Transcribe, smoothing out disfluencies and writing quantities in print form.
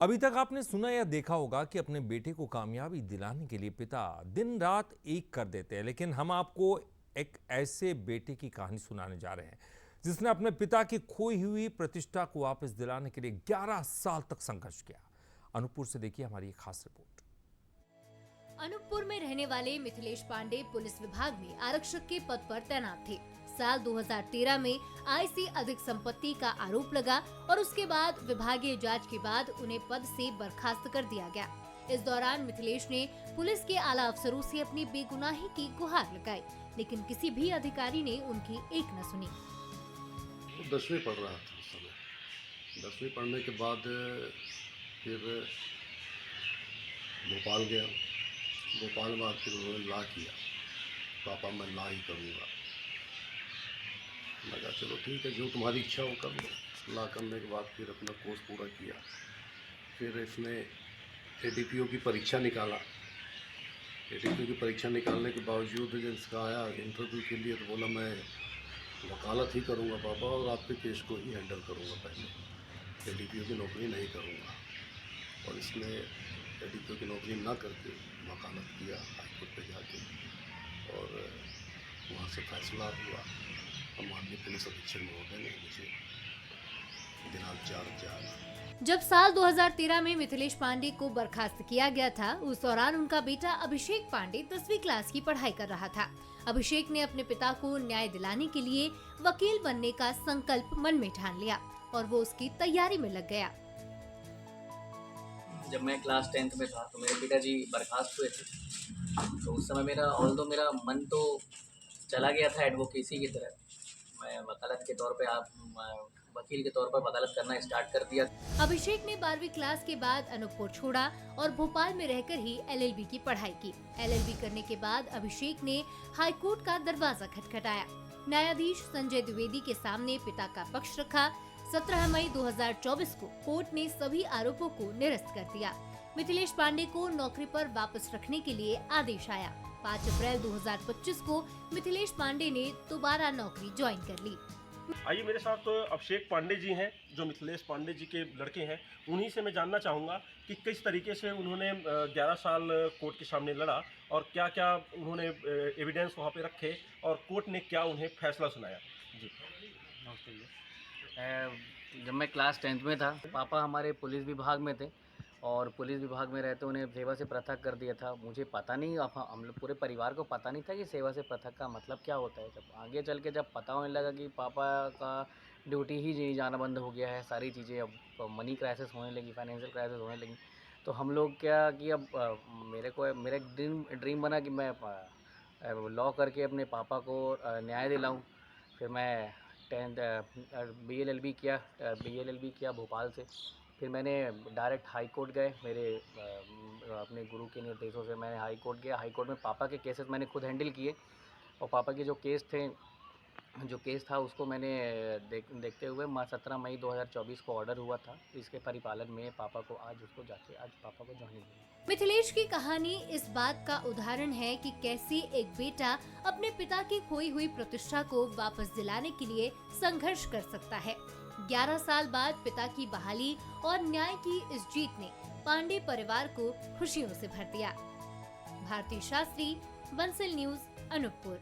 अभी तक आपने सुना या देखा होगा कि अपने बेटे को कामयाबी दिलाने के लिए पिता दिन रात एक कर देते हैं, लेकिन हम आपको एक ऐसे बेटे की कहानी सुनाने जा रहे हैं जिसने अपने पिता की खोई हुई प्रतिष्ठा को वापस दिलाने के लिए 11 साल तक संघर्ष किया। अनूपपुर से देखिए हमारी एक खास रिपोर्ट। अनूपपुर में रहने वाले मिथिलेश पांडे पुलिस विभाग में आरक्षक के पद पर तैनात थे। साल 2013 में आय से अधिक संपत्ति का आरोप लगा और उसके बाद विभागीय जांच के बाद उन्हें पद से बर्खास्त कर दिया गया। इस दौरान मिथिलेश ने पुलिस के आला अफसरों से अपनी बेगुनाही की गुहार लगाई, लेकिन किसी भी अधिकारी ने उनकी एक न सुनी। 10वीं पढ़ रहा था उस समय। 10वीं पढ़ने के बाद फिर भोपाल गया। भोपाल में फिर उन्होंने लॉ किया। पापा मैं लॉ ही करूँगा। मैं कहा चलो ठीक है, जो तुम्हारी इच्छा हो कर लो। लॉ करने के बाद फिर अपना कोर्स पूरा किया। फिर इसने एडीपीओ की परीक्षा निकाला। एडीपीओ की परीक्षा निकालने के बावजूद जब इसका आया इंटरव्यू के लिए तो बोला मैं वकालत ही करूँगा पापा, और आपके केस को ही हैंडल करूँगा, पहले एडीपीओ की नौकरी नहीं करूँगा। और इसने एडीपीओ की नौकरी ना करके वकालत किया हाईकोर्ट पे जाके, और वहाँ से फैसला हुआ। और माननीय पुलिस अधीक्षक महोदय ने मुझे दिनांक 4/4। जब साल 2013 में मिथिलेश पांडे को बर्खास्त किया गया था, उस दौरान उनका बेटा अभिषेक पांडे 10वीं क्लास की पढ़ाई कर रहा था। अभिषेक ने अपने पिता को न्याय दिलाने के लिए वकील बनने का संकल्प मन में ठान लिया और वो उसकी तैयारी में लग गया। जब मैं क्लास 10th में था तो मेरे पिताजी बर्खास्त हुए थे। तो उस समय मेरा मन तो चला गया था एडवोकेसी की तरफ। मैं वकालत के तौर पे वकील के तौर पर वकालत करना स्टार्ट कर दिया। अभिषेक ने 12वीं क्लास के बाद अनूपपुर छोड़ा और भोपाल में रहकर ही LLB की पढ़ाई की। LLB करने के बाद अभिषेक ने हाईकोर्ट का दरवाजा खटखटाया। न्यायाधीश संजय द्विवेदी के सामने पिता का पक्ष रखा। 17 मई 2024 को कोर्ट ने सभी आरोपों को निरस्त कर दिया। मिथिलेश पांडे को नौकरी पर वापस रखने के लिए आदेश आया। 5 अप्रैल 2025 को मिथिलेश पांडे ने दोबारा नौकरी ज्वाइन कर ली। आइए मेरे साथ अभिषेक पांडे जी हैं, जो मिथिलेश पांडे जी के लड़के हैं। उन्हीं से मैं जानना चाहूँगा कि किस तरीके से उन्होंने 11 साल कोर्ट के सामने लड़ा और क्या क्या उन्होंने एविडेंस वहाँ पे रखे और कोर्ट ने क्या उन्हें फैसला सुनाया। जी नमस्ते जी। जब मैं क्लास 10th में था, पापा हमारे पुलिस विभाग में थे और पुलिस विभाग में रहते उन्हें सेवा से पृथक कर दिया था। मुझे पता नहीं, हम लोग पूरे परिवार को पता नहीं था कि सेवा से पृथक का मतलब क्या होता है। जब आगे चल के जब पता होने लगा कि पापा का ड्यूटी ही जाना बंद हो गया है, सारी चीज़ें अब मनी क्राइसिस होने लगी, फाइनेंशियल क्राइसिस होने लगी, तो हम लोग क्या कि अब मेरा एक ड्रीम बना कि मैं लॉ करके अपने पापा को न्याय दिलाऊँ। फिर मैं 10th BLLB किया भोपाल से। फिर मैंने डायरेक्ट हाई कोर्ट गए। मेरे अपने गुरु के निर्देशों से मैंने हाई कोर्ट गया। हाई कोर्ट में पापा के केसेस मैंने खुद हैंडल किए और पापा के जो केस था उसको मैंने देखते हुए 17 मई 2024 को ऑर्डर हुआ था। इसके परिपालन में पापा को आज पापा को ज्वाइनिंग हुई। मिथिलेश की कहानी इस बात का उदाहरण है कि कैसे एक बेटा अपने पिता की खोई हुई प्रतिष्ठा को वापस दिलाने के लिए संघर्ष कर सकता है। 11 साल बाद पिता की बहाली और न्याय की इस जीत ने पांडे परिवार को खुशियों से भर दिया। भारती शास्त्री, बंसल न्यूज, अनूपपुर।